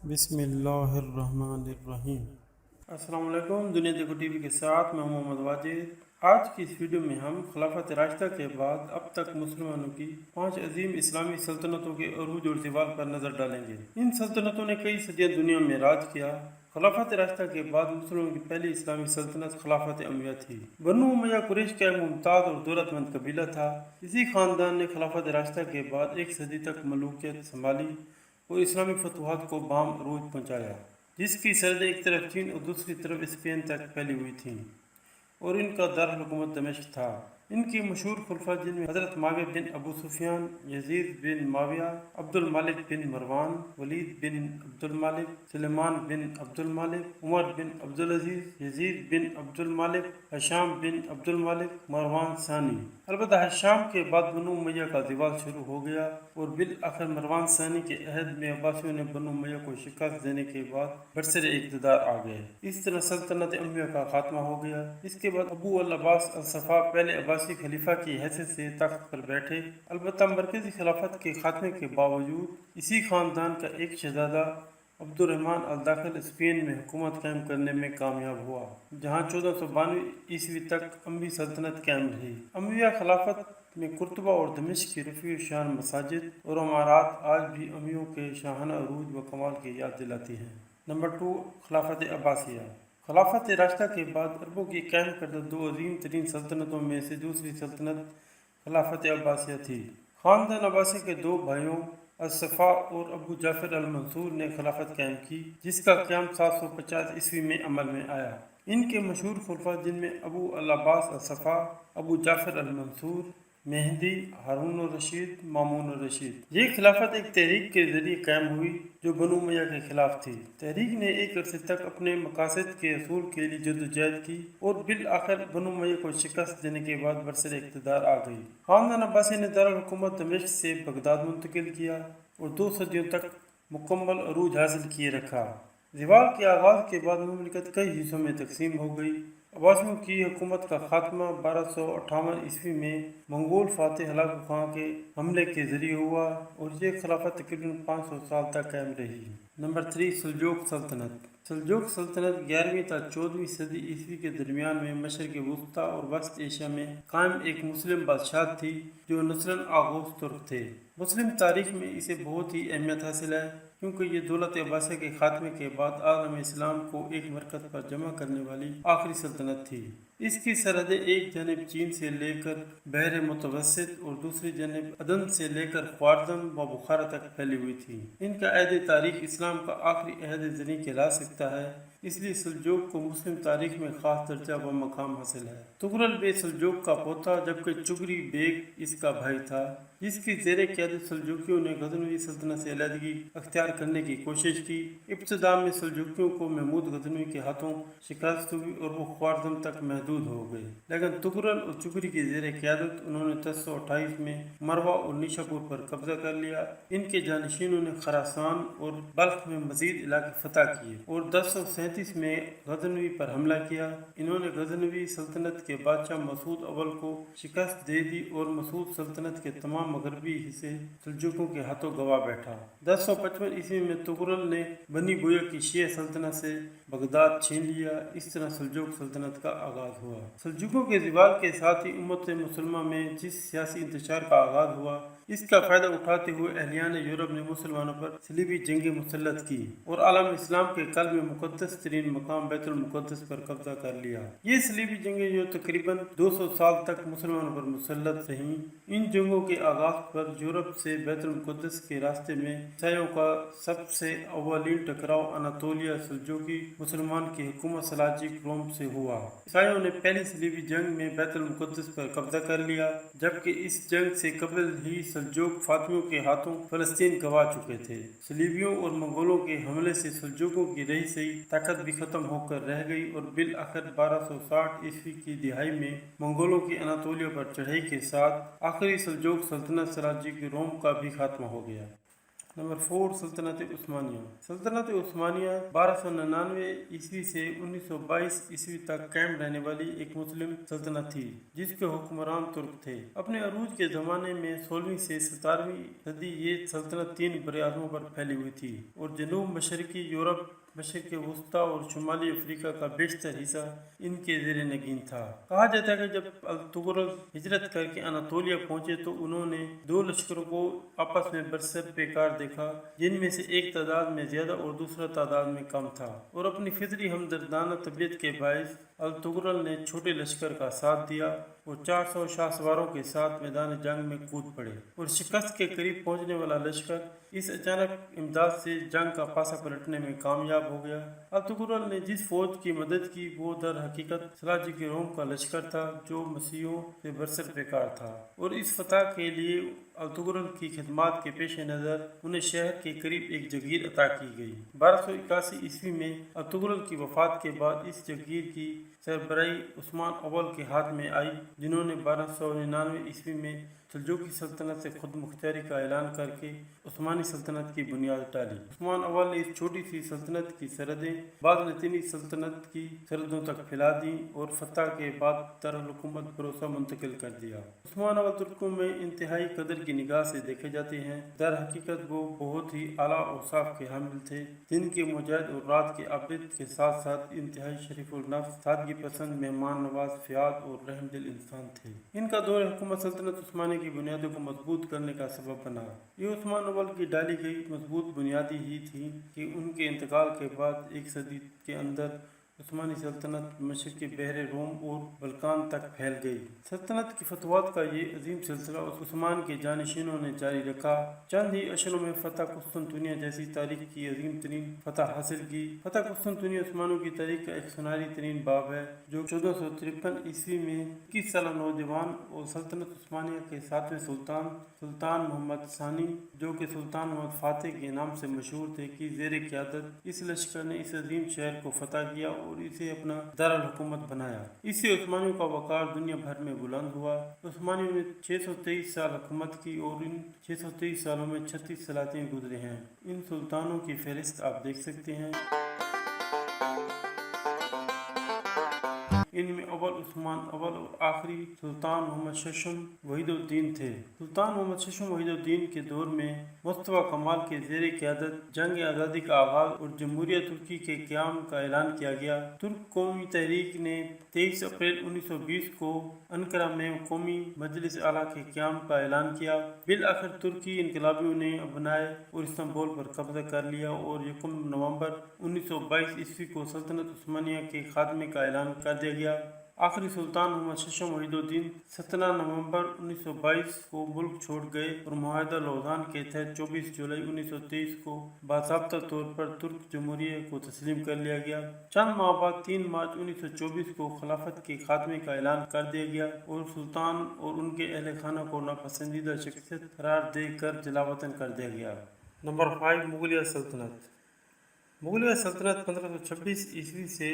بسم اللہ الرحمن الرحیم۔ السلام علیکم، دنیا دیکھو ٹی وی کے ساتھ میں محمد واجد۔ آج کی اس ویڈیو میں ہم خلافت راشدہ کے بعد اب تک مسلمانوں کی 5 عظیم اسلامی سلطنتوں کے عروج اور زوال پر نظر ڈالیں گے۔ ان سلطنتوں نے کئی صدیاں دنیا میں راج کیا۔ خلافت راشدہ کے بعد مسلمانوں کی پہلی اسلامی سلطنت خلافت امیہ تھی۔ بنو امیہ قریش کا ایک ممتاز اور دولت مند قبیلہ تھا۔ اسی خاندان نے خلافت راشدہ کے بعد ایک صدی تک ملوکیت سنبھالی اور اسلامی فتوحات کو بام عروج پہنچایا، جس کی سرحدیں ایک طرف چین اور دوسری طرف اسپین تک پھیلی ہوئی تھیں، اور ان کا دارالحکومت دمشق تھا۔ ان کی مشہور خلفاء جن میں حضرت معاویہ بن ابو سفیان، یزید بن معاویہ، عبد المالک بن مروان، ولید بن عبد المالک، سلیمان بن عبد المالک، عمر بن عبد العزیز، یزید بن عبد المالک، ہشام بن عبد المالک، مروان ثانی۔ البتہ ہشام کے بعد بنو امیہ کا زوال شروع ہو گیا اور بالآخر مروان ثانی کے عہد میں عباسیوں نے بنو امیہ کو شکست دینے کے بعد برسر اقتدار آ گئے۔ اس طرح سلطنت امیہ کا خاتمہ ہو گیا۔ اس کے بعد ابو العباس الصفا پہلے عباسی خلیفہ کی حیثیت سے تخت پر بیٹھے۔ البتہ مرکزی خلافت کے خاتمے کے باوجود اسی خاندان کا ایک شہزادہ عبد الرحمن الداخل اسپین میں حکومت قائم کرنے میں کامیاب ہوا، جہاں 1492 عیسوی تک اموی سلطنت قائم رہی۔ امیہ خلافت میں قرطبہ اور دمشق کی رفیع الشان مساجد اور عمارات آج بھی امیوں کے شاہانہ عروج و کمال کی یاد دلاتی ہیں۔ نمبر 2، خلافت عباسیہ۔ خلافت راشدہ کے بعد عربوں کی قائم کردہ دو عظیم ترین سلطنتوں میں سے دوسری سلطنت خلافت عباسیہ تھی۔ خاندان عباسی کے دو بھائیوں الصفا اور ابو جعفر المنصور نے خلافت قائم کی، جس کا قیام 750 عیسوی میں عمل میں آیا۔ ان کے مشہور خلفاء جن میں ابو العباس الصفا، ابو جعفر المنصور، مہدی، ہارون الرشید، مامون الرشید۔ یہ خلافت ایک تحریک کے ذریعے قائم ہوئی جو بنو امیہ کے خلاف تھی۔ تحریک نے ایک عرصے تک اپنے مقاصد کے حصول کے لیے جدوجہد کی اور بالآخر بنو امیہ کو شکست دینے کے بعد برسر اقتدار آ گئی۔ خاندان عباسی نے دارالحکومت دمشق سے بغداد منتقل کیا اور 2 صدیوں تک مکمل عروج حاصل کیے رکھا۔ زوال کے آغاز کے بعد مملکت کئی حصوں میں تقسیم ہو گئی۔ عباسیوں کی حکومت کا خاتمہ 1258 عیسوی میں منگول فاتح ہلاکو خان کے حملے کے ذریعے ہوا اور یہ خلافت تقریباً 500 سال تک قائم رہی۔ نمبر 3، سلجوق سلطنت۔ سلجوق سلطنت 11ویں تا 14ویں صدی عیسوی کے درمیان میں مشرق وسطیٰ اور وسط ایشیا میں قائم ایک مسلم بادشاہ تھی جو نسلاً آغوز ترک تھے۔ مسلم تاریخ میں اسے بہت ہی اہمیت حاصل ہے کیونکہ یہ دولت عباسیہ کے خاتمے کے بعد عالم اسلام کو ایک مرکز پر جمع کرنے والی آخری سلطنت تھی۔ اس کی سرحدیں ایک جانب چین سے لے کر بحر متوسط اور دوسری جانب عدن سے لے کر خوارزم و بخارا تک پھیلی ہوئی تھیں۔ ان کا عہد تاریخ اسلام کا آخری عہد زرعی کہلا سکتا ہے، اس لیے سلجوق کو مسلم تاریخ میں خاص درجہ و مقام حاصل ہے۔ تغرل بے سلجوق کا پوتا جبکہ چغری بیگ اس کا بھائی تھا، جس کی زیر قیادت سلجوقیوں نے غزنوی سلطنت سے علیحدگی اختیار کرنے کی کوشش کی۔ ابتدا میں سلجوقیوں کو محمود غزنوی کے ہاتھوں شکست ہوئی اور وہ خوارزم تک محدود ہو گئے، لیکن تغرل اور چغری کی زیر قیادت انہوں نے 1028 میں مروا اور نیشاپور پر قبضہ کر لیا۔ ان کے جانشینوں نے خراسان اور بلخ میں مزید علاقے فتح کیے اور 1037 میں غزنوی پر حملہ کیا۔ انہوں نے غزنوی سلطنت کے بادشاہ مسعود اول کو شکست دے دی اور مسعود سلطنت کے تمام مغربی حصے سلجوقیوں کے ہاتھوں گنوا بیٹھا۔ 1055 عیسوی میں تغرل نے بنی بویہ کی شیعہ سلطنت سے بغداد چھین لیا۔ اس طرح سلجوق سلطنت کا آغاز ہوا۔ سلجوقیوں کے زوال کے ساتھ ہی امت مسلمہ میں جس سیاسی انتشار کا آغاز ہوا، اس کا فائدہ اٹھاتے ہوئے اہلیان یورپ نے مسلمانوں پر صلیبی جنگیں مسلط کی اور عالم اسلام کے قلب میں مقدس ترین مقام بیت المقدس پر قبضہ کر لیا۔ یہ صلیبی جنگیں جو تقریباً 200 سال تک مسلمانوں پر مسلط رہیں، ان جنگوں کے آغاز پر یورپ سے بیت المقدس کے راستے میں عیسائیوں کا سب سے اولین ٹکراؤ اناطولیہ سلجوقی مسلمان کی حکومت سلاجق روم سے ہوا۔ عیسائیوں نے پہلی صلیبی جنگ میں بیت المقدس پر قبضہ کر لیا، جبکہ اس جنگ سے قبل ہی سلجوق فاطمیوں کے ہاتھوں فلسطین گنوا چکے تھے۔ صلیبیوں اور منگولوں کے حملے سے سلجوقیوں کی رہی سہی طاقت بھی ختم ہو کر رہ گئی اور بالآخر 1260 عیسوی کی دہائی میں منگولوں کی اناطولیہ پر چڑھائی کے ساتھ آخری سلجوق سلطنت سلاجق روم کا بھی خاتمہ ہو گیا۔ नंबर 4, सल्तनत उस्मानिया। सल्तनत उस्मानिया 1299 ईस्वी से 1922 ईस्वी तक कायम रहने वाली एक मुस्लिम सल्तनत थी, जिसके हुक्मरान तुर्क थे। अपने अरूज के ज़माने में 16वीं से 17वीं सदी ये सल्तनत 3 बरादरों पर फैली हुई थी और जनूब मशरकी यूरोप, मशरक़ वस्ती और शुमाली अफ्रीका का बेशतर हिस्सा इनके ज़ेर नगीन था। कहा जाता है कि जब तुगलक हिजरत करके अनातोलिया पहुंचे तो उन्होंने 2 लश्करों को आपस में बरसर पेकार देखा, जिनमें से एक तादाद में ज़्यादा और दूसरा तादाद में कम था, और अपनी फितरी हमदर्दाना तबीयत के बायस अल-तुगरल ने छोटे लश्कर का साथ दिया और 400 शाहसवारों के साथ मैदान जंग में कूद पड़े और शिकस्त के करीब पहुंचने वाला लश्कर इस अचानक इमदाद से जंग का पासा पलटने में कामयाब हो गया। अल-तुगरल ने जिस फौज की मदद की वो दर हकीकत सलाजुकी रोम का लश्कर था, जो मसीहों से बरसर बेकार था, और इस फतह के लिए अल-तुगरल की खिदमात के पेश नज़र उन्हें शहर के करीब एक जगीर अता की गई। 1281 ईस्वी में अल-तुगरल की वफात के बाद इस जगीर की सरबराही उस्मान अव्वल के हाथ में आई, जिन्होंने 1299 ईस्वी में सल्जूकी सल्तनत से खुद मुख्तियारी का ऐलान करके उस्मानी सल्तनत की बुनियाद डाली। उस्मान अव्वल ने इस छोटी सी सल्तनत की सरहदें बाद लतीनी सल्तनत की सरहदों तक फैला दी और फतह के बाद दारुल-हुकूमत भरोसा मुंतकिल कर दिया। उस्मान अव्वल तुर्कों में इंतहाई कदर की निगाह से देखे जाते हैं। दर हकीकत वो बहुत ही आला औसाफ के हामिल थे, जिनके मुजाहिद और रात के आबिद के साथ साथ इंतहाई शरीफुल नफ्स, सादगी पसंद, मेहमान नवाज, फ़ियाद और रहमदिल इंसान थे। इनका दौर हुकूमत सल्तनत उस्मानी की बुनियादों को मजबूत करने का सबब बना। ये उस्मान अव्वल की डाली गई मजबूत बुनियादी ही थी कि उनके इंतकाल के बाद एक सदी के अंदर उस्मानी सल्तनत मशरक़ी बहरे रोम और बल्कान तक फैल गई। सल्तनत की फतवात का ये अजीम सिलसिला उस्मान के जानशीनों ने जारी रखा। चंद ही अशरों में फतह कुस्तुनतुनिया जैसी तारीख की अजीम तरीन फतह हासिल की। फतह कुस्तुनतुनिया उस्मानों की तारीख का एक सुनहरी तरीन बाब है, जो 1453 ईस्वी में 21 साल नौजवान और सल्तनत उस्मानिया के 7वें सुल्तान मोहम्मद सानी, जो कि सुल्तान मोहम्मद फातेह के नाम से मशहूर थे, की ज़ेर क़यादत इस लश्कर ने इस अजीम शहर को फतह किया और इसे अपना दारुल हुकूमत बनाया। इससे उस्मानियों का वक़ार दुनिया भर में बुलंद हुआ। उस्मानियों ने 623 साल हुकूमत की और इन 623 सालों में 36 सलातीन गुजरे हैं। इन सुल्तानों की फहरिस्त आप देख सकते हैं। इनमें अव्वल उस्मान अव्वल और आखिरी सुल्तान मोहम्मद शशम वहीदुद्दीन थे। सुल्तान मोहम्मद शशम वहीदुद्दीन के दौर में मुस्तफा कमाल के ज़ेर क़यादत जंग आज़ादी का आगाज़ और जमहूरिया तुर्की के क़याम का ऐलान किया गया। तुर्क कौमी तहरीक ने 23 अप्रैल 1920 को अंकारा में कौमी मजलिस आला के क़याम का ऐलान किया। बिल आखिर तुर्की इनकलाबियों ने बनाए और इस्तांबुल पर कब्जा कर लिया और 1 नवंबर 1922 ईस्वी को सल्तनत उस्मानिया के खात्मे का ऐलान कर दिया गया। आखिरी सुल्तान मोहम्मद शशम वहीदुद्दीन 17 नवंबर 1922 को मुल्क छोड़ गए और मुआहदा लौज़ान के तहत 24 जुलाई 1923 को बाज़ाब्ता तौर पर तुर्क जमहूरिया को तस्लीम कर लिया गया। चंद माह बाद 3 मार्च 1924 को खिलाफत के खात्मे का ऐलान कर दिया गया और सुल्तान और उनके अहल खाना को नापसंदीदा शख्सियत करार देकर जलावतन कर दिया गया। नंबर 5, मुगलिया सल्तनत। मुगलिया सल्तनत 1526 ईस्वी से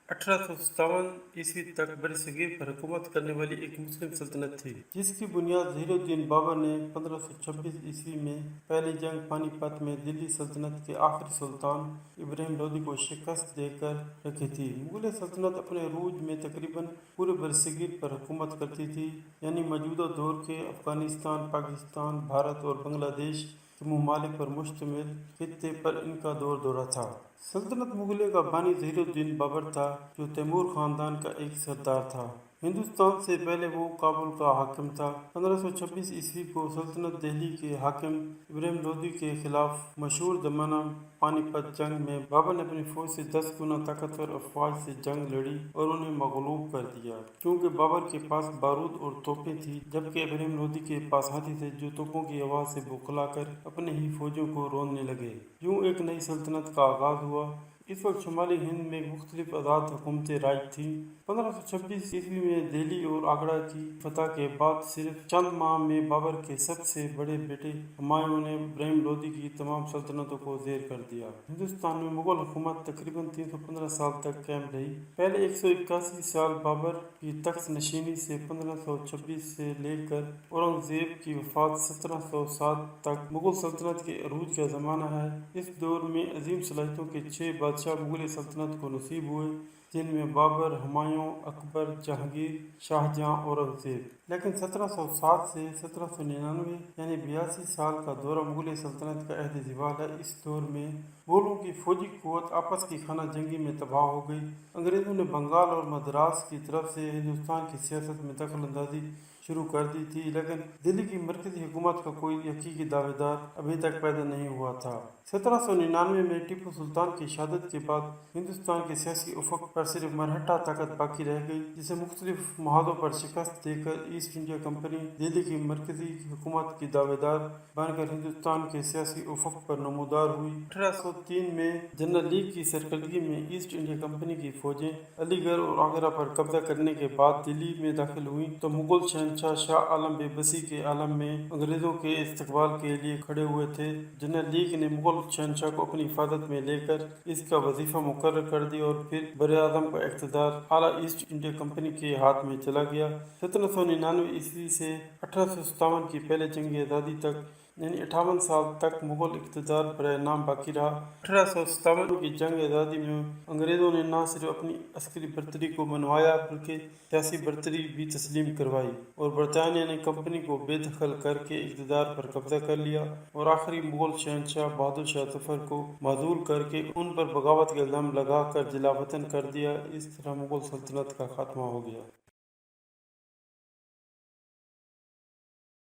1857 ईस्वी तक बरसगीर पर हुकूमत करने वाली एक मुस्लिम सल्तनत थी, जिसकी बुनियाद ज़हीरुद्दीन बाबर ने 1526 ईस्वी में पहली जंग पानीपत में दिल्ली सल्तनत के आखिरी सुल्तान इब्राहिम लोदी को शिकस्त देकर रखी थी। मुगल सल्तनत अपने अरूज में तकरीबन पूरे बरसगीर पर हुकूमत करती थी, यानी मौजूदा दौर के अफगानिस्तान, पाकिस्तान, भारत और बांग्लादेश के ममालिक पर मुश्तमिल खित्ते पर इनका दौर दौरा था। सल्तनत मुगलिया का बानी ज़हीरुद्दीन बाबर था, जो तैमूर ख़ानदान का एक सरदार था। हिंदुस्तान से पहले वो काबुल का हाकिम था। 1526 ईस्वी को सल्तनत दिल्ली के हाकिम इब्राहिम लोदी के खिलाफ मशहूर ज़माना पानीपत जंग में बाबर ने अपनी फौज से 10 गुना ताकतवर अफवाज से जंग लड़ी और उन्हें मगलूब कर दिया। क्योंकि बाबर के पास बारूद और तोपें थी, जबकि इब्राहिम लोदी के पास हाथी थे, जो तोपों की आवाज़ से बौखलाकर अपने ही फौजों को रोनने लगे। यूँ एक नई सल्तनत का आगाज़ हुआ। इस वक्त शुमाली हिंद में मुख्तलिफ आज़ाद हुकूमतें राज थीं। 1526 ईस्वी में दिल्ली और आगरा की फतह के बाद सिर्फ चंद माह में बाबर के सबसे बड़े बेटे हुमायूं ने इब्राहिम लोदी की तमाम सल्तनतों को ज़ेर कर दिया। हिंदुस्तान में मुगल हुकूमत तकरीबन 315 साल तक कायम रही। पहले 181 साल बाबर की तख्त नशीनी से 1526 से लेकर औरंगजेब की वफात 1707 तक मुगल सल्तनत के अरूज का ज़माना है। इस दौर में अजीम सलाहियतों के 6 बादशाह मुगल सल्तनत को नसीब हुए, जिनमें बाबर, हुमायूं, अकबर, जहांगीर, शाहजहां और औरंगजेब। लेकिन 1707 से 1799 यानी 82 साल का दौरा मुगल सल्तनत का अहद ज़वाल है। इस दौर में मुगलों की फौजी कुव्वत आपस की खाना जंगी में तबाह हो गई। अंग्रेज़ों ने बंगाल और मद्रास की तरफ से हिंदुस्तान की सियासत में दखल अंदाजी शुरू कर दी थी, लेकिन दिल्ली की मरकजी हुकूमत का कोई हकीकी दावेदार अभी तक पैदा नहीं हुआ था। 1799 में टीपू सुल्तान की शहादत के बाद हिंदुस्तान के सियासी उफक पर सिर्फ मरहट्टा ताकत बाकी रह गई, जिसे मुख्तलिफ मुहादों पर शिकस्त देकर ईस्ट इंडिया कंपनी दिल्ली की मरकजी हुकूमत की दावेदार बनकर हिंदुस्तान के सियासी उफक पर नमूदार हुई। 1803 में जनरल ली की सरकर्दगी में ईस्ट इंडिया कंपनी की फौजें अलीगढ़ और आगरा पर कब्जा करने के बाद दिल्ली में दाखिल हुई तो मुगल शहंशाह शाह आलम बेबसी के आलम में अंग्रेजों के इस्तकबाल के लिए खड़े हुए थे। जनरल लीग ने मुगल शहंशाह को अपनी हिफाजत में लेकर इसका वजीफा मुकर्रर कर दिया और फिर बरे-आज़म का इक़्तिदार आला ईस्ट इंडिया कंपनी के हाथ में चला गया। 1799 ईस्वी से 1857 की पहले जंग आज़ादी तक यानी 58 साल तक मुगल इक़्तिदार बराए नाम बाकी रहा। 1857 की जंग आज़ादी में अंग्रेज़ों ने न सिर्फ अपनी अस्करी बर्तरी को मनवाया बल्कि सियासी बर्तरी भी तस्लीम करवाई और बरतानिया ने कंपनी को बेदखल करके इक़्तिदार पर कब्जा कर लिया और आखिरी मुगल शहंशाह बहादुर शाह जफर को माजूल करके उन पर बगावत का इल्ज़ाम लगा कर जलावतन कर दिया। इस तरह मुगल सल्तनत का खात्मा हो गया।